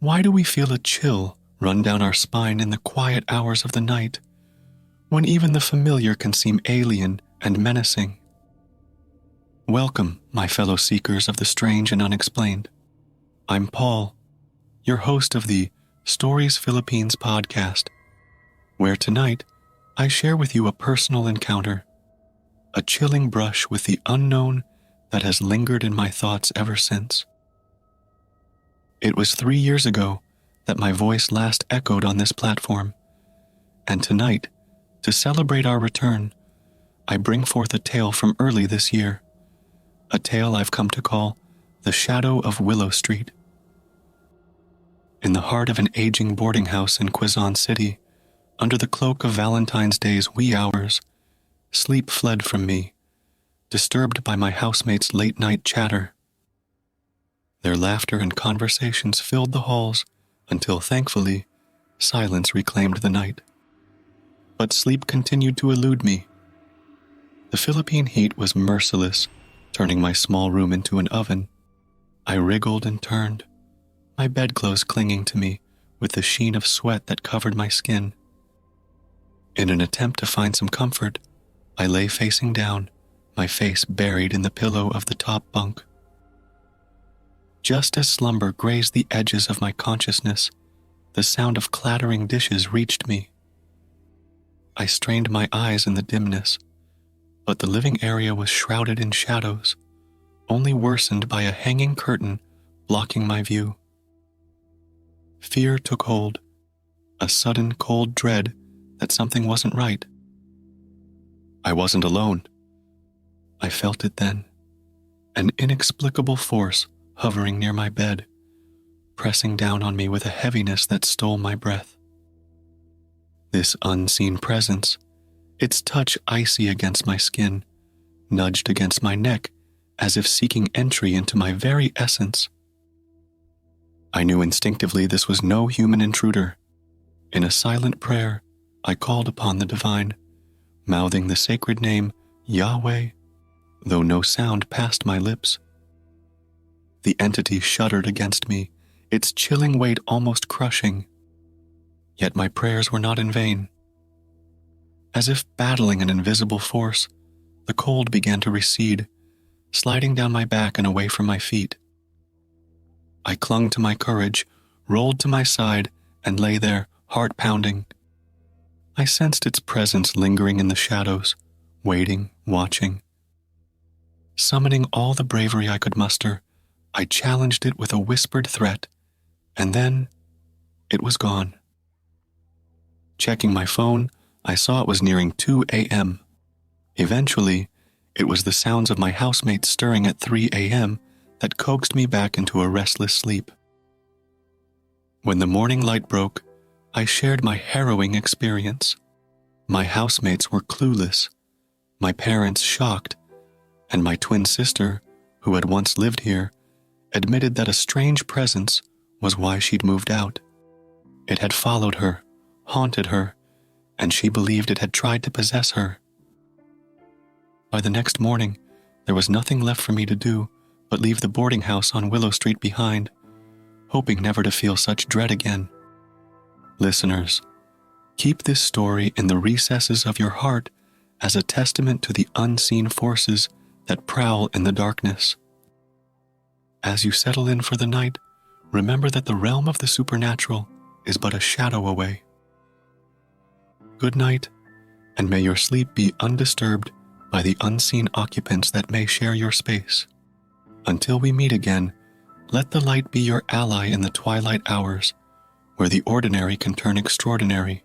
Why do we feel a chill run down our spine in the quiet hours of the night, when even the familiar can seem alien and menacing? Welcome, my fellow seekers of the strange and unexplained. I'm Paul, your host of the Stories Philippines podcast, where tonight I share with you a personal encounter, a chilling brush with the unknown that has lingered in my thoughts ever since. It was 3 years ago that my voice last echoed on this platform, and tonight, to celebrate our return, I bring forth a tale from early this year, a tale I've come to call The Shadow of Willow Street. In the heart of an aging boarding house in Quezon City, under the cloak of Valentine's Day's wee hours, sleep fled from me, disturbed by my housemates' late-night chatter. Their laughter and conversations filled the halls until, thankfully, silence reclaimed the night. But sleep continued to elude me. The Philippine heat was merciless, turning my small room into an oven. I wriggled and turned, my bedclothes clinging to me with the sheen of sweat that covered my skin. In an attempt to find some comfort, I lay facing down, my face buried in the pillow of the top bunk. Just as slumber grazed the edges of my consciousness, the sound of clattering dishes reached me. I strained my eyes in the dimness, but the living area was shrouded in shadows, only worsened by a hanging curtain blocking my view. Fear took hold, a sudden cold dread that something wasn't right. I wasn't alone. I felt it then, an inexplicable force hovering near my bed, pressing down on me with a heaviness that stole my breath. This unseen presence, its touch icy against my skin, nudged against my neck as if seeking entry into my very essence. I knew instinctively this was no human intruder. In a silent prayer, I called upon the divine, mouthing the sacred name Yahweh, though no sound passed my lips. The entity shuddered against me, its chilling weight almost crushing. Yet my prayers were not in vain. As if battling an invisible force, the cold began to recede, sliding down my back and away from my feet. I clung to my courage, rolled to my side, and lay there, heart pounding. I sensed its presence lingering in the shadows, waiting, watching. Summoning all the bravery I could muster, I challenged it with a whispered threat, and then it was gone. Checking my phone, I saw it was nearing 2 a.m. Eventually, it was the sounds of my housemates stirring at 3 a.m. that coaxed me back into a restless sleep. When the morning light broke, I shared my harrowing experience. My housemates were clueless, my parents shocked, and my twin sister, who had once lived here, admitted that a strange presence was why she'd moved out. It had followed her, haunted her, and she believed it had tried to possess her. By the next morning, there was nothing left for me to do but leave the boarding house on Willow Street behind, hoping never to feel such dread again. Listeners, keep this story in the recesses of your heart as a testament to the unseen forces that prowl in the darkness. As you settle in for the night, remember that the realm of the supernatural is but a shadow away. Good night, and may your sleep be undisturbed by the unseen occupants that may share your space. Until we meet again, let the light be your ally in the twilight hours, where the ordinary can turn extraordinary,